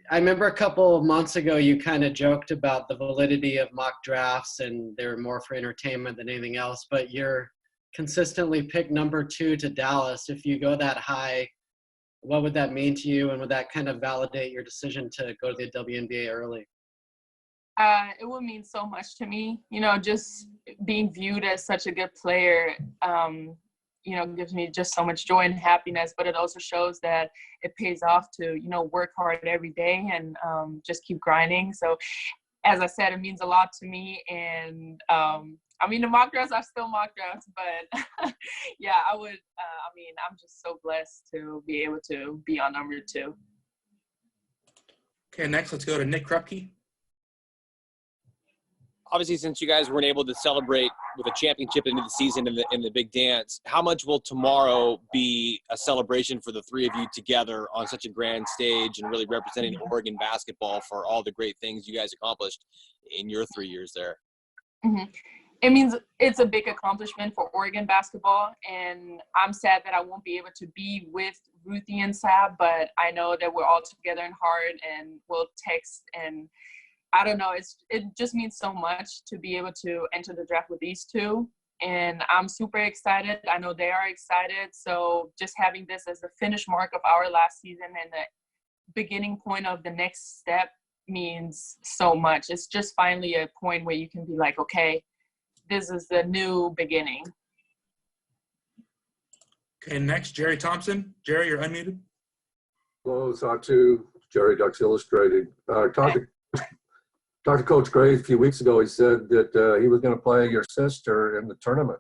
I remember a couple of months ago, you kind of joked about the validity of mock drafts and they're more for entertainment than anything else, but you're consistently picked number 2 to Dallas. If you go that high, what would that mean to you? And would that kind of validate your decision to go to the WNBA early? It would mean so much to me, you know, just being viewed as such a good player, you know, gives me just so much joy and happiness, but it also shows that it pays off to, you know, work hard every day and just keep grinding. So as I said, it means a lot to me. And I mean, the mock drafts are still mock drafts, but yeah, I would, I mean, I'm just so blessed to be able to be on number 2. Okay, next let's go to Nick Krupke. Obviously, since you guys weren't able to celebrate with a championship into the season in the big dance, how much will tomorrow be a celebration for the 3 of you together on such a grand stage and really representing Oregon basketball for all the great things you guys accomplished in your 3 years there? Mm-hmm. It means it's a big accomplishment for Oregon basketball, and I'm sad that I won't be able to be with Ruthie and Sab, but I know that we're all together and hard, and we'll text, and I don't know, it just means so much to be able to enter the draft with these 2, and I'm super excited. I know they are excited, so just having this as the finish mark of our last season and the beginning point of the next step means so much. It's just finally a point where you can be like, okay, this is the new beginning. Okay, next, Jerry Thompson. Jerry, you're unmuted. Hello, Satou. Jerry, Ducks Illustrated. Talked to Coach Gray a few weeks ago. He said that he was going to play your sister in the tournament.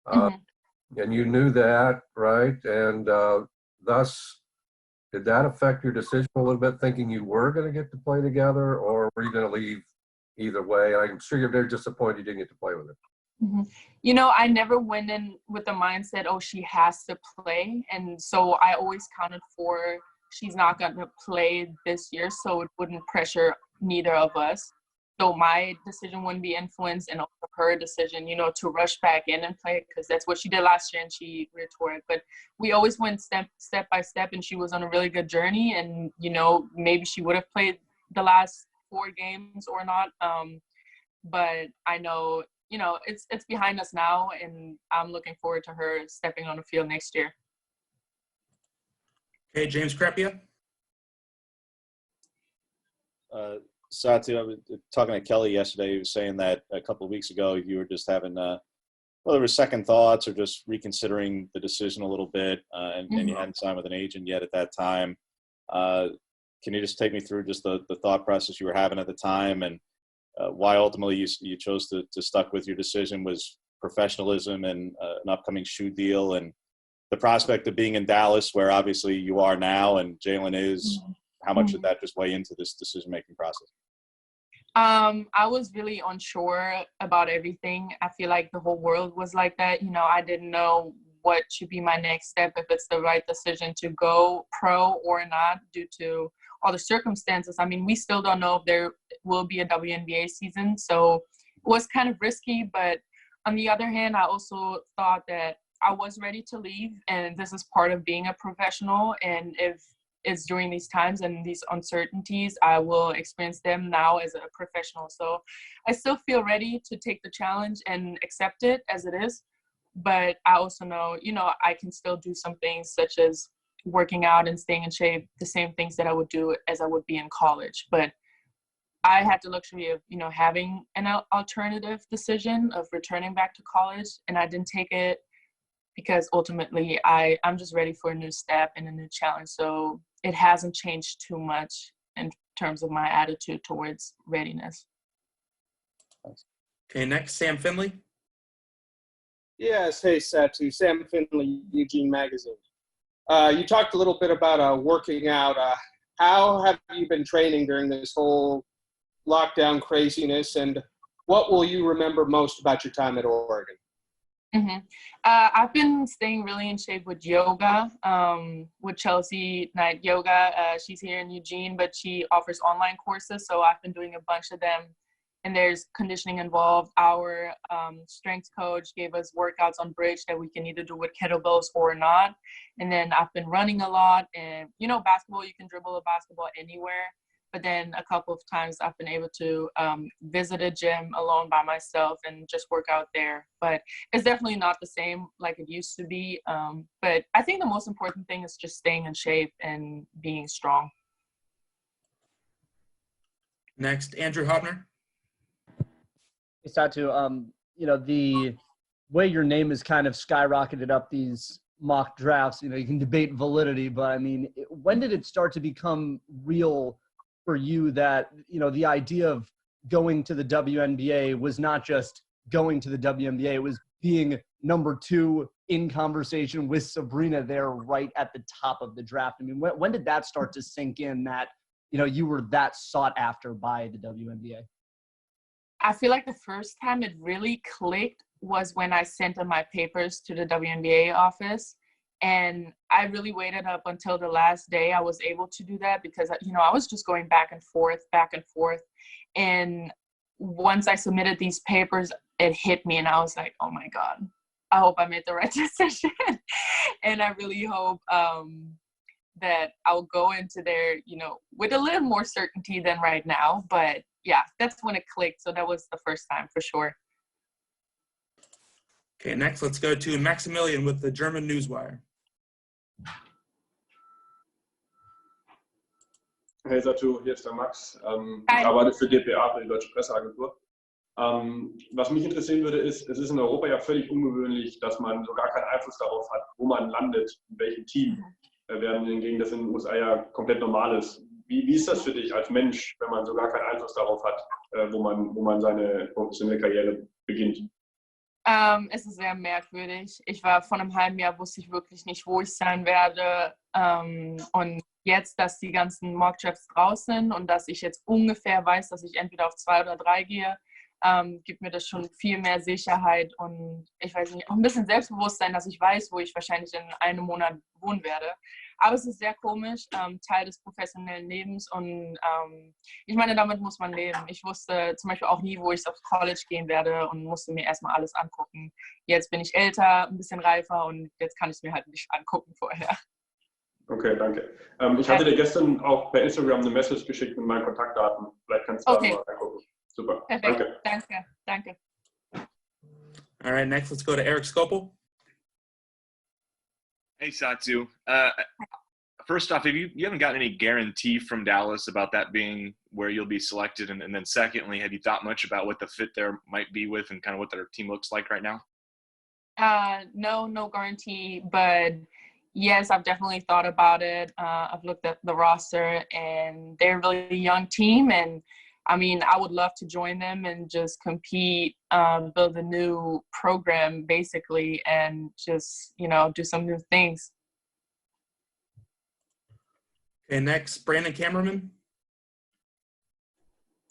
And you knew that, right? And thus, did that affect your decision a little bit, thinking you were going to get to play together, or were you going to leave either way? I'm sure you're very disappointed you didn't get to play with her. You know, I never went in with the mindset, oh, she has to play. And so I always counted for she's not going to play this year, so it wouldn't pressure neither of us. So my decision wouldn't be influenced, and also her decision, you know, to rush back in and play, because that's what she did last year and she retore it. But we always went step by step, and she was on a really good journey. And, you know, maybe she would have played the last 4 games or not. But I know, you know, it's behind us now, and I'm looking forward to her stepping on the field next year. Okay, James Crepia. Satou, I was talking to Kelly yesterday. He was saying that a couple of weeks ago you were just having, well, there were second thoughts or just reconsidering the decision a little bit, and you hadn't signed with an agent yet at that time. Can you just take me through just the thought process you were having at the time, and why ultimately you chose to stuck with your decision? Was professionalism and an upcoming shoe deal and the prospect of being in Dallas, where obviously you are now and Jalen is, how much did that just weigh into this decision-making process? I was really unsure about everything. I feel like the whole world was like that. You know, I didn't know what should be my next step, if it's the right decision to go pro or not due to all the circumstances. I mean, we still don't know if there will be a WNBA season, so it was kind of risky. But on the other hand, I also thought that I was ready to leave, and this is part of being a professional. And if it's during these times and these uncertainties, I will experience them now as a professional. So I still feel ready to take the challenge and accept it as it is. But I also know, you know, I can still do some things such as working out and staying in shape, the same things that I would do as I would be in college. But I had the luxury of, you know, having an alternative decision of returning back to college, and I didn't take it because ultimately I'm just ready for a new step and a new challenge. So it hasn't changed too much in terms of my attitude towards readiness. Okay, next, Sam Finley. Yes, hey, Satou. Sam Finley, Eugene Magazine. You talked a little bit about working out. How have you been training during this whole lockdown craziness, and what will you remember most about your time at Oregon? I've been staying really in shape with yoga, with Chelsea Night Yoga. She's here in Eugene, but she offers online courses, so I've been doing a bunch of them and there's conditioning involved. Our strength coach gave us workouts on bridge that we can either do with kettlebells or not. And then I've been running a lot, and basketball, you can dribble a basketball anywhere. But then a couple of times I've been able to visit a gym alone by myself and just work out there. But it's definitely not the same like it used to be. But I think the most important thing is just staying in shape and being strong. Next, Andrew Hobner. Hey, Satou, the way your name has kind of skyrocketed up these mock drafts, you can debate validity, but I mean, when did it start to become real for you that, the idea of going to the WNBA was not just going to the WNBA, it was being number 2 in conversation with Sabrina there right at the top of the draft? I mean, when did that start to sink in that, you were that sought after by the WNBA? I feel like the first time it really clicked was when I sent in my papers to the WNBA office. And I really waited up until the last day I was able to do that because, I was just going back and forth. And once I submitted these papers, it hit me and I was like, oh my God, I hope I made the right decision. And I really hope that I'll go into there, with a little more certainty than right now. But yeah, that's when it clicked. So that was the first time for sure. Okay, next let's go to Maximilian with the German Newswire. Hey Satou, hier ist der Max. Ich arbeite für dpa, für die Deutsche Presseagentur. Was mich interessieren würde, ist, es ist in Europa ja völlig ungewöhnlich, dass man so gar keinen Einfluss darauf hat, wo man landet, in welchem Team. Während hingegen das in den USA ja komplett normal ist. Wie ist das für dich als Mensch, wenn man so gar keinen Einfluss darauf hat, wo man seine professionelle Karriere beginnt? Es ist sehr merkwürdig. Vor einem halben Jahr wusste ich wirklich nicht, wo ich sein werde. Und jetzt, dass die ganzen Mockdrafts raus sind und dass ich jetzt ungefähr weiß, dass ich entweder auf 2 oder 3 gehe, gibt mir das schon viel mehr Sicherheit und ich weiß nicht, auch ein bisschen Selbstbewusstsein, dass ich weiß, wo ich wahrscheinlich in einem Monat wohnen werde. Aber es ist sehr komisch, Teil des professionellen Lebens und ich meine, damit muss man leben. Ich wusste zum Beispiel auch nie, wo ich aufs College gehen werde und musste mir erstmal alles angucken. Jetzt bin ich älter, ein bisschen reifer und jetzt kann ich es mir halt nicht angucken vorher. Okay, danke. Ich hatte dir gestern auch per Instagram eine Message geschickt mit meinen Kontaktdaten. Vielleicht kannst du da mal reingucken. Super. Perfekt. Danke. Danke. All right, next let's go to Eric Skopel. Hey, Satou. First off, you haven't gotten any guarantee from Dallas about that being where you'll be selected? And then secondly, have you thought much about what the fit there might be with and kind of what their team looks like right now? No guarantee, but yes, I've definitely thought about it. I've looked at the roster and they're a really young team. And I mean, I would love to join them and just compete, build a new program basically, and just, do some new things. Okay, next, Brandon Cameraman.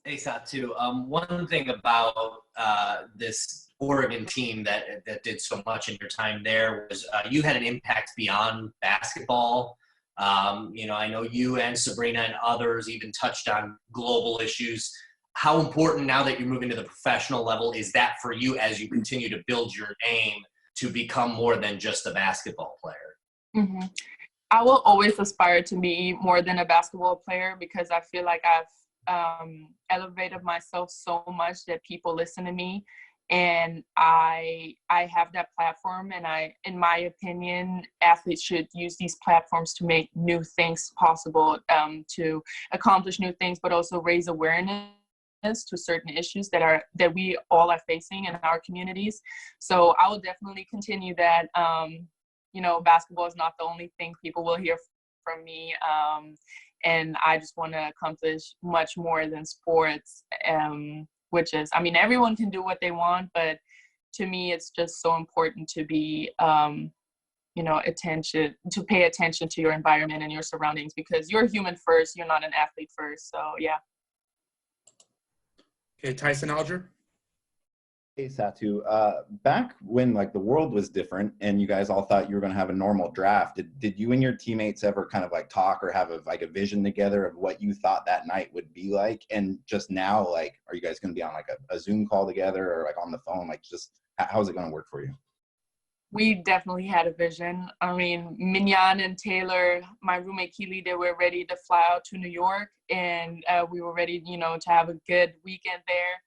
Hey, Satou. One thing about this Oregon team that did so much in your time there was you had an impact beyond basketball. I know you and Sabrina and others even touched on global issues. How important now that you're moving to the professional level is that for you as you continue to build your name to become more than just a basketball player? Mm-hmm. I will always aspire to be more than a basketball player because I feel like I've elevated myself so much that people listen to me. And I have that platform, and in my opinion, athletes should use these platforms to make new things possible, to accomplish new things, but also raise awareness to certain issues that we all are facing in our communities. So I will definitely continue that. Basketball is not the only thing people will hear from me, and I just want to accomplish much more than sports. Which is, I mean, everyone can do what they want, but to me, it's just so important to be, to pay attention to your environment and your surroundings because you're a human first, you're not an athlete first. So, yeah. Okay, Tyson Alger. Hey, Satou. Back when like the world was different and you guys all thought you were going to have a normal draft, did you and your teammates ever kind of like talk or have like a vision together of what you thought that night would be like? And just now, like, are you guys going to be on like a Zoom call together or like on the phone? Like, just how's it going to work for you? We definitely had a vision. I mean, Mignon and Taylor, my roommate Keely, they were ready to fly out to New York, and we were ready, you know, to have a good weekend there.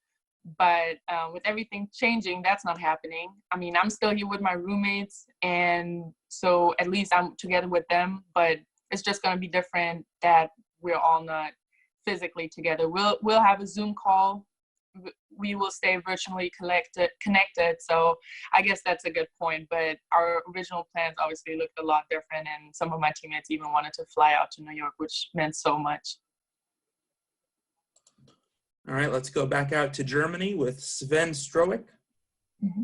But with everything changing, that's not happening. I mean, I'm still here with my roommates, and so at least I'm together with them, but it's just going to be different that we're all not physically together. We'll have a Zoom call. We will stay virtually connected. So I guess that's a good point. But our original plans obviously looked a lot different, and some of my teammates even wanted to fly out to New York, which meant so much. All right, let's go back out to Germany with Sven Strowick. Mm-hmm.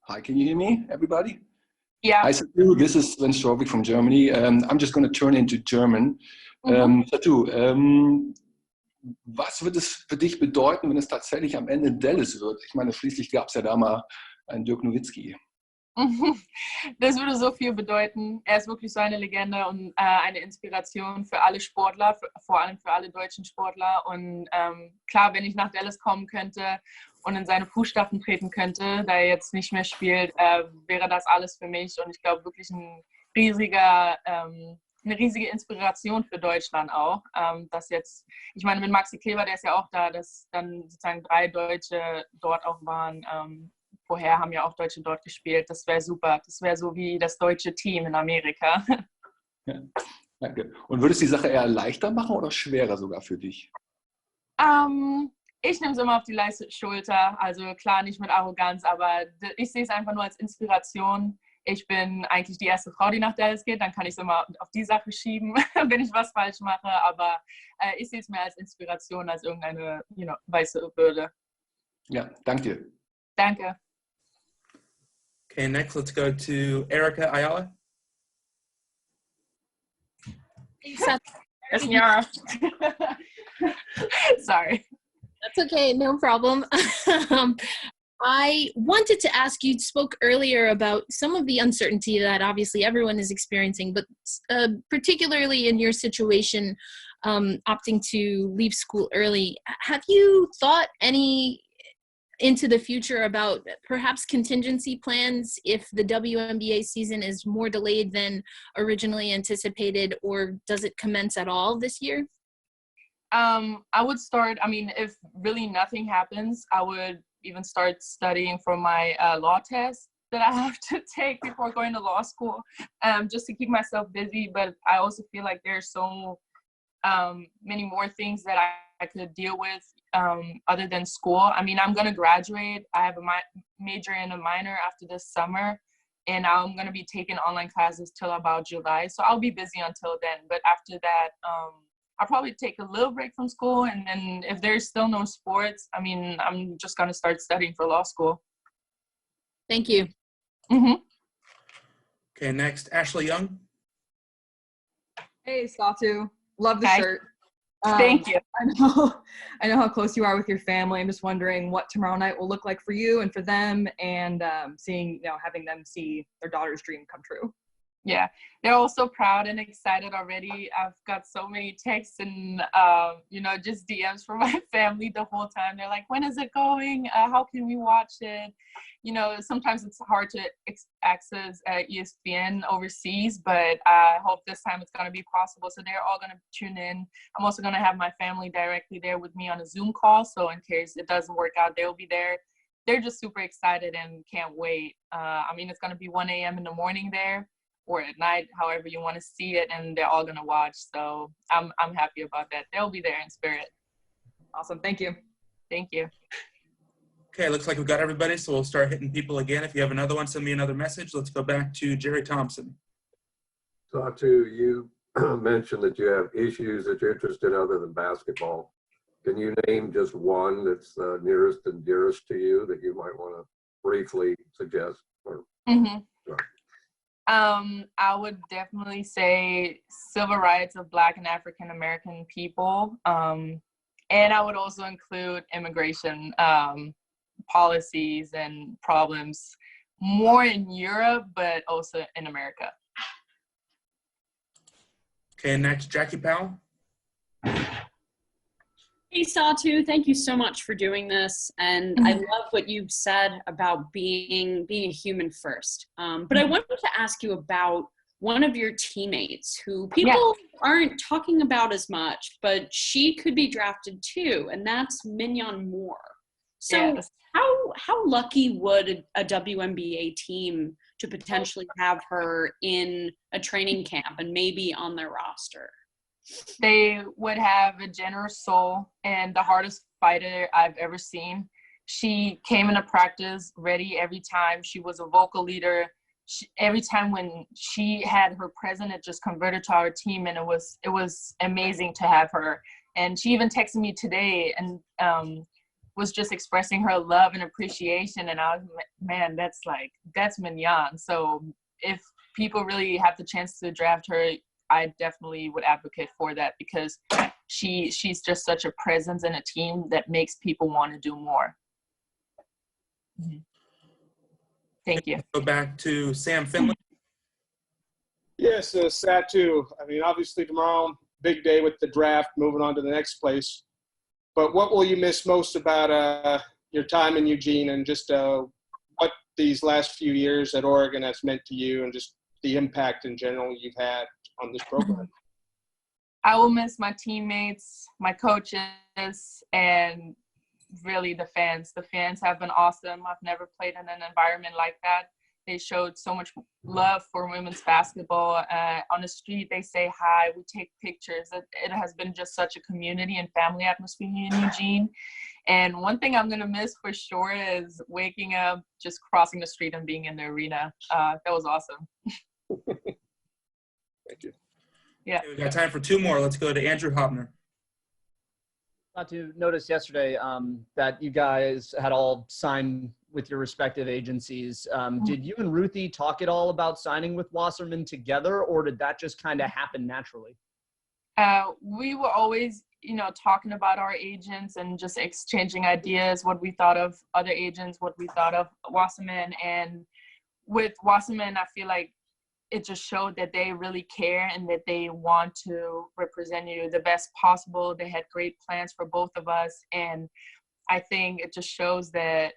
Hi, can you hear me, everybody? Yeah. Hi, Satou. This is Sven Strowick from Germany. I'm just going to turn into German. Satou, was wird es für dich bedeuten, wenn es tatsächlich am Ende Dallas wird? Ich meine, schließlich gab es ja da mal einen Dirk Nowitzki. Das würde so viel bedeuten. Er ist wirklich so eine Legende und eine Inspiration für alle Sportler, vor allem für alle deutschen Sportler. Und klar, wenn ich nach Dallas kommen könnte und in seine Fußstapfen treten könnte, da er jetzt nicht mehr spielt, wäre das alles für mich. Und ich glaube wirklich eine riesige Inspiration für Deutschland auch. Dass jetzt, ich meine, mit Maxi Kleber, der ist ja auch da, dass dann sozusagen 3 Deutsche dort auch waren. Vorher haben ja auch Deutsche dort gespielt. Das wäre super. Das wäre so wie das deutsche Team in Amerika. Ja, danke. Und würde es die Sache eher leichter machen oder schwerer sogar für dich? Ich nehme es immer auf die leichte Schulter. Also klar, nicht mit Arroganz, aber ich sehe es einfach nur als Inspiration. Ich bin eigentlich die erste Frau, die nach Dallas geht. Dann kann ich es immer auf die Sache schieben, wenn ich was falsch mache. Aber ich sehe es mehr als Inspiration, als irgendeine weiße Bürde. Ja, danke dir. Danke. Okay, next let's go to Erica Ayala. That's Nyara. Sorry. That's okay, no problem. I wanted to ask, you spoke earlier about some of the uncertainty that obviously everyone is experiencing, but particularly in your situation, opting to leave school early. Have you thought any into the future about perhaps contingency plans if the WNBA season is more delayed than originally anticipated, or does it commence at all this year? I would start, if really nothing happens, I would even start studying for my law test that I have to take before going to law school, just to keep myself busy. But I also feel like there's so many more things that I could deal with other than school. I'm going to graduate. I have a major and a minor after this summer, and I'm going to be taking online classes till about July. So I'll be busy until then. But after that, I'll probably take a little break from school. And then if there's still no sports, I'm just going to start studying for law school. Thank you. Mm-hmm. Okay, next, Ashley Young. Hey, Satou. Love the shirt. Thank you. I know how close you are with your family. I'm just wondering what tomorrow night will look like for you and for them, and having them see their daughter's dream come true. Yeah, they're all so proud and excited already. I've got so many texts and, just DMs from my family the whole time. They're like, when is it going? How can we watch it? Sometimes it's hard to access ESPN overseas, but I hope this time it's going to be possible. So they're all going to tune in. I'm also going to have my family directly there with me on a Zoom call. So in case it doesn't work out, they'll be there. They're just super excited and can't wait. It's going to be 1 a.m. in the morning there, or at night, however you want to see it, and they're all gonna watch. So I'm happy about that. They'll be there in spirit. Awesome, thank you. Thank you. Okay, looks like we've got everybody, so we'll start hitting people again. If you have another one, send me another message. Let's go back to Jerry Thompson. Satou, you mentioned that you have issues that you're interested in other than basketball. Can you name just one that's nearest and dearest to you that you might want to briefly suggest or Mm-hmm. I would definitely say civil rights of Black and African American people. And I would also include immigration policies and problems more in Europe, but also in America. Okay, next, Jackie Powell. Hey, Satou, thank you so much for doing this. And I love what you've said about being a human first. But I wanted to ask you about one of your teammates who people aren't talking about as much, but she could be drafted too, and that's Mignon Moore. So how lucky would a WNBA team to potentially have her in a training camp and maybe on their roster? They would have a generous soul and the hardest fighter I've ever seen. She came into practice ready every time. She was a vocal leader. Every time when she had her presence, it just converted to our team, and it was amazing to have her. And she even texted me today and was just expressing her love and appreciation. And I was, man, that's Mignon. So if people really have the chance to draft her, I definitely would advocate for that, because she's just such a presence in a team that makes people want to do more. Mm-hmm. Thank you. Go back to Sam Finley. Yes, Satou. I mean, obviously tomorrow, big day with the draft, moving on to the next place. But what will you miss most about your time in Eugene, and just what these last few years at Oregon has meant to you, and just the impact in general you've had on this program? I will miss my teammates, my coaches, and really the fans. The fans have been awesome. I've never played in an environment like that. They showed so much love for women's basketball. On the street, they say hi, we take pictures. It has been just such a community and family atmosphere here in Eugene. And one thing I'm gonna miss for sure is waking up, just crossing the street and being in the arena. That was awesome. Thank you. Yeah. Okay, we've got time for two more. Let's go to Andrew Hopner. To notice yesterday that you guys had all signed with your respective agencies. Did you and Ruthie talk at all about signing with Wasserman together, or did that just kind of happen naturally? We were always, talking about our agents and just exchanging ideas, what we thought of other agents, what we thought of Wasserman. And with Wasserman, I feel like it just showed that they really care and that they want to represent you the best possible. They had great plans for both of us. And I think it just shows that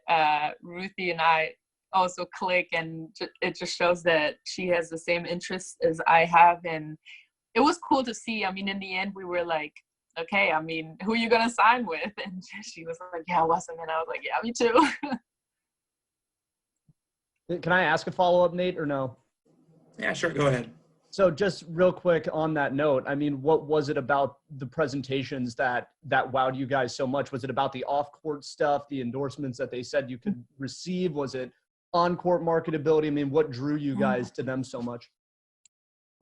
Ruthie and I also click, and it just shows that she has the same interests as I have. And it was cool to see. I mean, in the end, we were like, okay, I mean, who are you going to sign with? And she was like, yeah, Wasserman. I was like, yeah, me too. Can I ask a follow-up, Nate, or no? Yeah, sure. Go ahead. So just real quick on that note, I mean, what was it about the presentations that wowed you guys so much? Was it about the off-court stuff, the endorsements that they said you could receive? Was it on-court marketability? I mean, what drew you guys to them so much?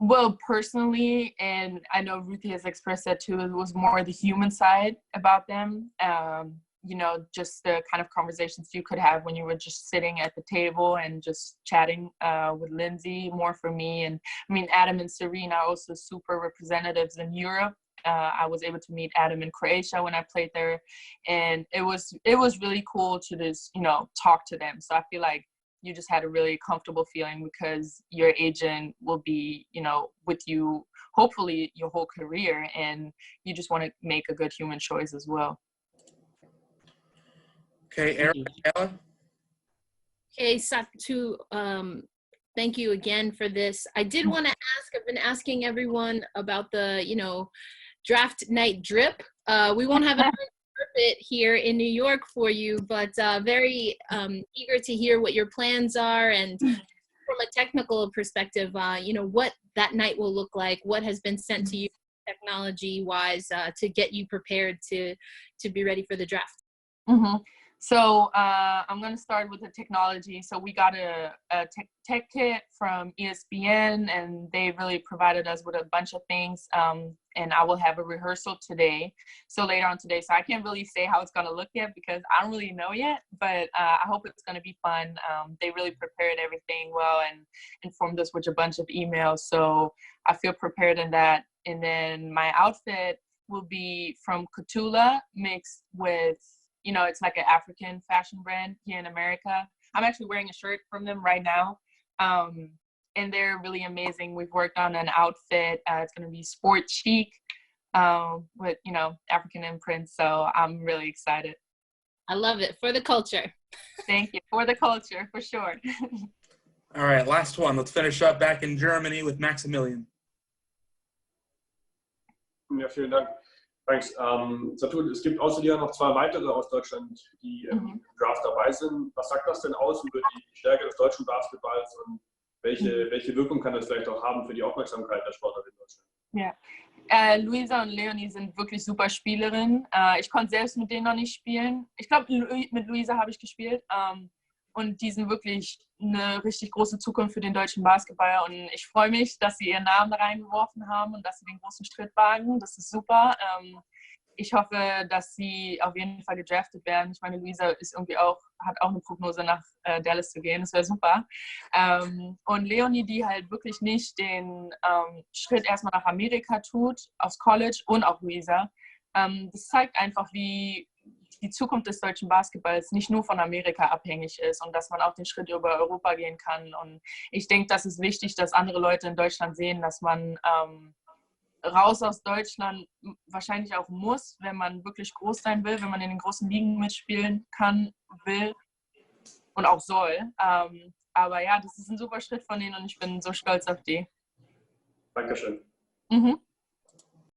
Well, personally, and I know Ruthie has expressed that too, it was more the human side about them. Just the kind of conversations you could have when you were just sitting at the table and just chatting with Lindsay, more for me. And I mean, Adam and Serena are also super representatives in Europe. I was able to meet Adam in Croatia when I played there. And it was really cool to just, talk to them. So I feel like you just had a really comfortable feeling, because your agent will be, with you, hopefully your whole career. And you just want to make a good human choice as well. Okay, Eric. Okay, Satou, thank you again for this. I did want to ask, I've been asking everyone about the, draft night drip. We won't have a bit here in New York for you, but very eager to hear what your plans are, and from a technical perspective, what that night will look like, what has been sent to you technology-wise to get you prepared to be ready for the draft. Mm-hmm. So I'm going to start with the technology. So we got a tech kit from ESPN, and they really provided us with a bunch of things. And I will have a rehearsal today. So later on today. So I can't really say how it's going to look yet because I don't really know yet, but I hope it's going to be fun. They really prepared everything well and informed us with a bunch of emails. So I feel prepared in that. And then my outfit will be from Kutula mixed with, you know, it's like an African fashion brand here in America. I'm actually wearing a shirt from them right now. And they're really amazing. We've worked on an outfit. It's going to be sport chic with, you know, African imprints. So I'm really excited. I love it. For the culture. Thank you. For the culture, for sure. All right, last one. Let's finish up back in Germany with Maximilian. Ja, vielen Dank. Thanks. Satou, es gibt außer dir noch 2 weitere aus Deutschland, die im Draft dabei sind. Was sagt das denn aus über die Stärke des deutschen Basketballs und welche Wirkung kann das vielleicht auch haben für die Aufmerksamkeit der Sportler in Deutschland? Ja, Luisa und Leonie sind wirklich super Spielerinnen. Ich konnte selbst mit denen noch nicht spielen. Ich glaube, mit Luisa habe ich gespielt. Und die sind wirklich eine richtig große Zukunft für den deutschen Basketball. Und ich freue mich, dass sie ihren Namen da reingeworfen haben und dass sie den großen Schritt wagen. Das ist super. Ich hoffe, dass sie auf jeden Fall gedraftet werden. Ich meine, Luisa ist irgendwie hat auch eine Prognose, nach Dallas zu gehen. Das wäre super. Und Leonie, die halt wirklich nicht den Schritt erstmal nach Amerika tut, aufs College, und auch Luisa. Das zeigt einfach, wie die Zukunft des deutschen Basketballs nicht nur von Amerika abhängig ist und dass man auch den Schritt über Europa gehen kann. Und ich denke, das ist wichtig, dass andere Leute in Deutschland sehen, dass man raus aus Deutschland wahrscheinlich auch muss, wenn man wirklich groß sein will, wenn man in den großen Ligen mitspielen kann, will und auch soll. Aber ja, das ist ein super Schritt von denen und ich bin so stolz auf die. Dankeschön. Mhm.